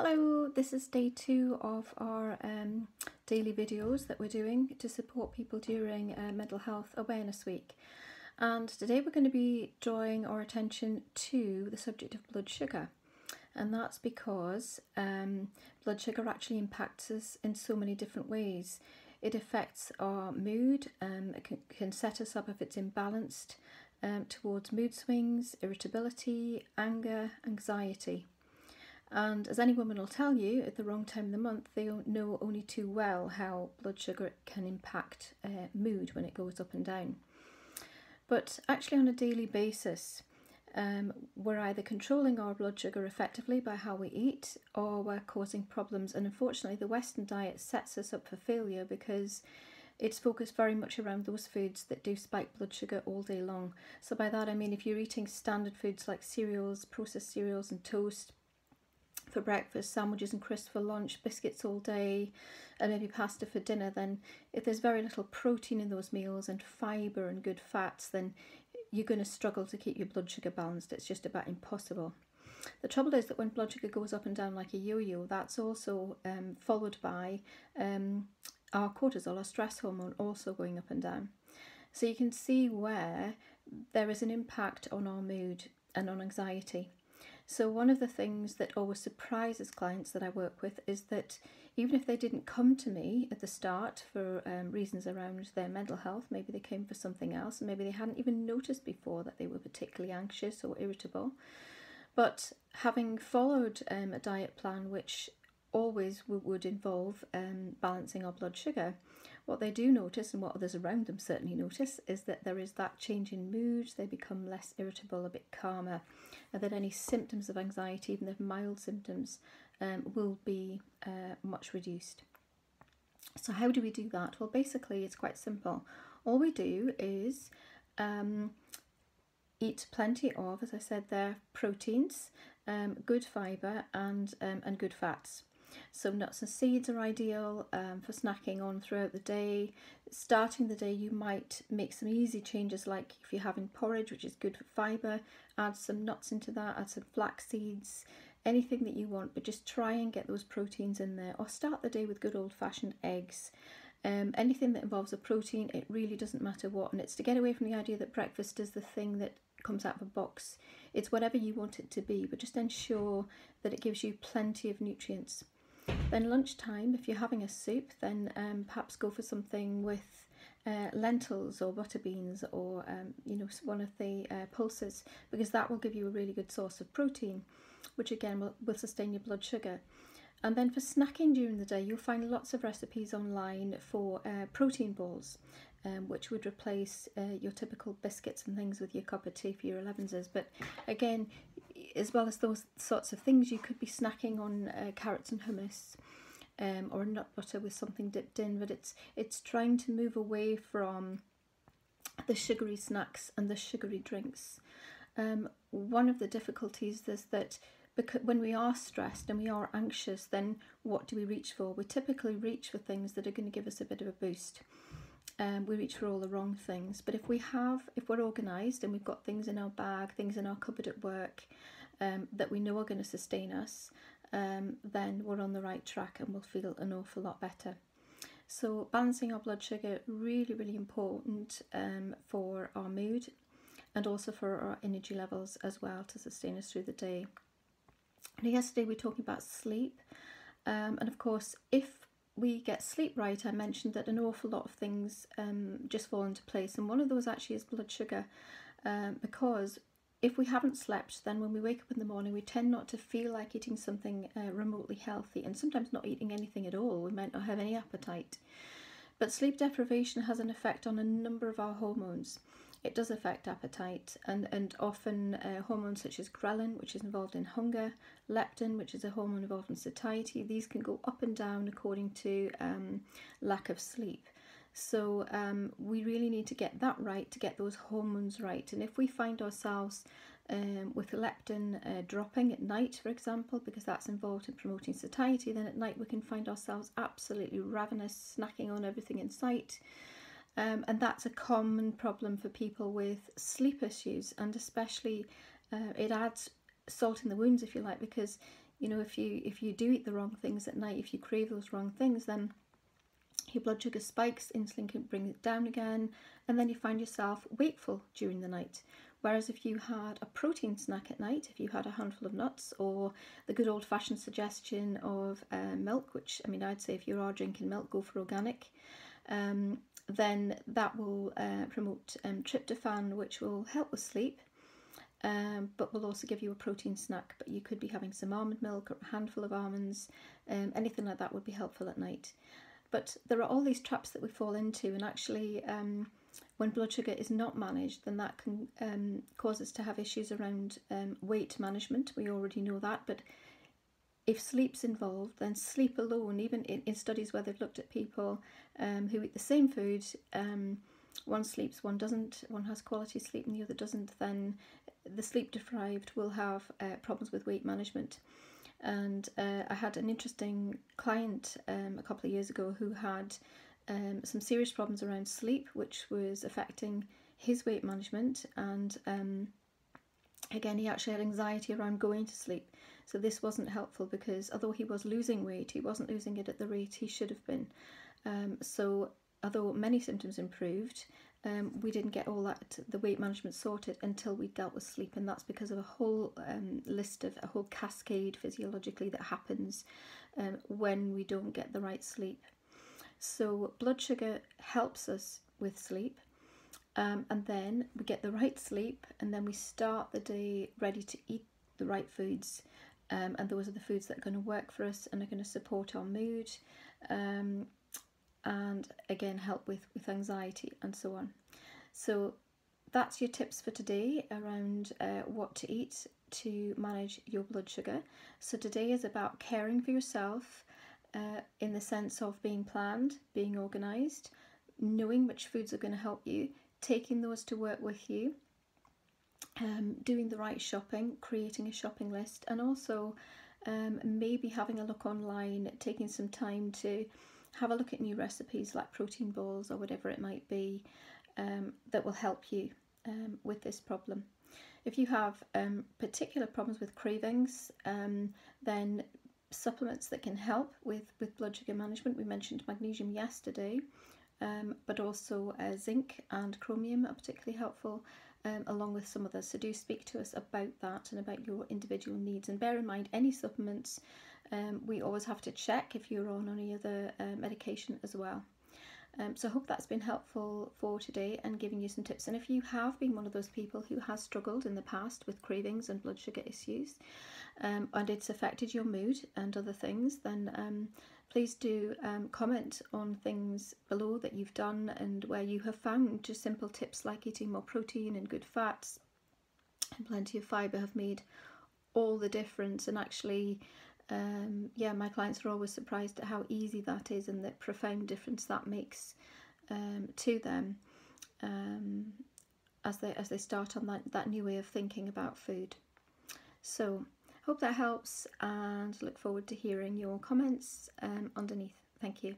Hello, this is day 2 of our daily videos that we're doing to support people during Mental Health Awareness Week. And today we're going to be drawing our attention to the subject of blood sugar. And that's because blood sugar actually impacts us in so many different ways. It affects our mood, it can set us up if it's imbalanced towards mood swings, irritability, anger, anxiety. And as any woman will tell you, at the wrong time of the month, they know only too well how blood sugar can impact mood when it goes up and down. But actually on a daily basis, we're either controlling our blood sugar effectively by how we eat, or we're causing problems. And unfortunately, the Western diet sets us up for failure because it's focused very much around those foods that do spike blood sugar all day long. So by that I mean if you're eating standard foods like cereals, processed cereals and toast for breakfast, sandwiches and crisps for lunch, biscuits all day, and maybe pasta for dinner, then if there's very little protein in those meals and fibre and good fats, then you're going to struggle to keep your blood sugar balanced. It's just about impossible. The trouble is that when blood sugar goes up and down like a yo-yo, that's also followed by our cortisol, our stress hormone, also going up and down. So you can see where there is an impact on our mood and on anxiety. So one of the things that always surprises clients that I work with is that even if they didn't come to me at the start for reasons around their mental health, maybe they came for something else, and maybe they hadn't even noticed before that they were particularly anxious or irritable. But having followed a diet plan which always would involve balancing our blood sugar, what they do notice, and what others around them certainly notice, is that there is that change in mood. They become less irritable, a bit calmer, and that any symptoms of anxiety, even the mild symptoms, will be much reduced. So how do we do that? Well, basically it's quite simple. All we do is eat plenty of, as I said there, proteins, good fibre and good fats. So nuts and seeds are ideal for snacking on throughout the day. Starting the day, you might make some easy changes, like if you're having porridge, which is good for fibre, add some nuts into that, add some flax seeds, anything that you want, but just try and get those proteins in there. Or start the day with good old-fashioned eggs. Anything that involves a protein, it really doesn't matter what, and it's to get away from the idea that breakfast is the thing that comes out of a box. It's whatever you want it to be, but just ensure that it gives you plenty of nutrients. Then lunchtime, if you're having a soup, then perhaps go for something with lentils or butter beans, or one of the pulses, because that will give you a really good source of protein, which again will sustain your blood sugar. And then for snacking during the day, you'll find lots of recipes online for protein balls, which would replace your typical biscuits and things with your cup of tea for your 11s. But again, as well as those sorts of things, you could be snacking on carrots and hummus, or nut butter with something dipped in. But it's trying to move away from the sugary snacks and the sugary drinks. One of the difficulties is that because when we are stressed and we are anxious, then what do we reach for? We typically reach for things that are going to give us a bit of a boost. We reach for all the wrong things. But if we're organised and we've got things in our bag, things in our cupboard at work that we know are going to sustain us, then we're on the right track and we'll feel an awful lot better. So balancing our blood sugar, really, really important for our mood and also for our energy levels as well, to sustain us through the day. Now, yesterday we were talking about sleep, and of course if we get sleep right, I mentioned that an awful lot of things just fall into place, and one of those actually is blood sugar, because if we haven't slept, then when we wake up in the morning we tend not to feel like eating something remotely healthy, and sometimes not eating anything at all. We might not have any appetite. But sleep deprivation has an effect on a number of our hormones. It does affect appetite, and often hormones such as ghrelin, which is involved in hunger, leptin, which is a hormone involved in satiety, these can go up and down according to lack of sleep. So we really need to get that right, to get those hormones right. And if we find ourselves with leptin dropping at night, for example, because that's involved in promoting satiety, then at night we can find ourselves absolutely ravenous, snacking on everything in sight. And that's a common problem for people with sleep issues, and especially it adds salt in the wounds, if you like, because You know, if you do eat the wrong things at night, if you crave those wrong things, then your blood sugar spikes, insulin can bring it down again, and then you find yourself wakeful during the night. Whereas if you had a protein snack at night, if you had a handful of nuts, or the good old-fashioned suggestion of milk, which, I mean, I'd say if you are drinking milk, go for organic, then that will promote tryptophan, which will help with sleep, but will also give you a protein snack. But you could be having some almond milk or a handful of almonds, anything like that would be helpful at night. But there are all these traps that we fall into, and actually when blood sugar is not managed, then that can cause us to have issues around weight management. We already know that, but if sleep's involved, then sleep alone, even in studies where they've looked at people who eat the same food, one sleeps, one doesn't, one has quality sleep and the other doesn't, then the sleep deprived will have problems with weight management. And I had an interesting client a couple of years ago who had some serious problems around sleep, which was affecting his weight management, and again, he actually had anxiety around going to sleep. So this wasn't helpful, because although he was losing weight, he wasn't losing it at the rate he should have been. So although many symptoms improved, we didn't get all that, the weight management sorted, until we dealt with sleep, and that's because of a whole list of a whole cascade physiologically that happens when we don't get the right sleep. So blood sugar helps us with sleep, and then we get the right sleep, and then we start the day ready to eat the right foods, and those are the foods that are going to work for us and are going to support our mood, and again help with anxiety and so on. So that's your tips for today around what to eat to manage your blood sugar. So today is about caring for yourself in the sense of being planned, being organised, knowing which foods are going to help you, taking those to work with you, doing the right shopping, creating a shopping list, and also maybe having a look online, taking some time to have a look at new recipes like protein balls or whatever it might be, that will help you with this problem. If you have particular problems with cravings, then supplements that can help with blood sugar management, we mentioned magnesium yesterday, but also zinc and chromium are particularly helpful, along with some others. So do speak to us about that and about your individual needs, and bear in mind any supplements, we always have to check if you're on any other medication as well. So I hope that's been helpful for today and giving you some tips. And if you have been one of those people who has struggled in the past with cravings and blood sugar issues, and it's affected your mood and other things, then please do comment on things below that you've done and where you have found just simple tips like eating more protein and good fats and plenty of fibre have made all the difference. And actually, yeah, my clients are always surprised at how easy that is and the profound difference that makes to them as they start on that new way of thinking about food. So hope that helps, and look forward to hearing your comments underneath. Thank you.